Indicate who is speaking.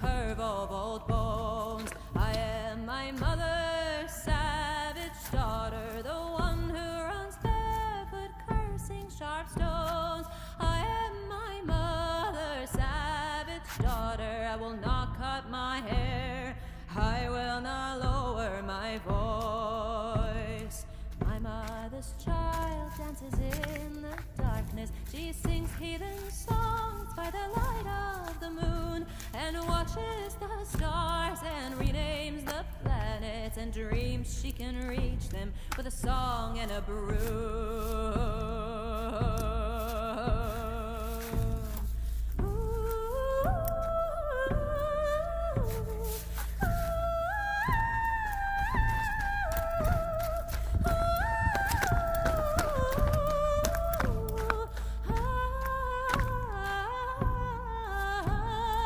Speaker 1: curve of old bones. I am my mother's savage daughter, the one who runs barefoot, cursing sharp stones. I am my mother's savage daughter. I will not cut my hair, I will not lower my voice. My mother's child dances in the darkness. She sings heathen songs by the light of the moon, and watches the stars and renames the planets, and dreams she can reach them with a song and a broom.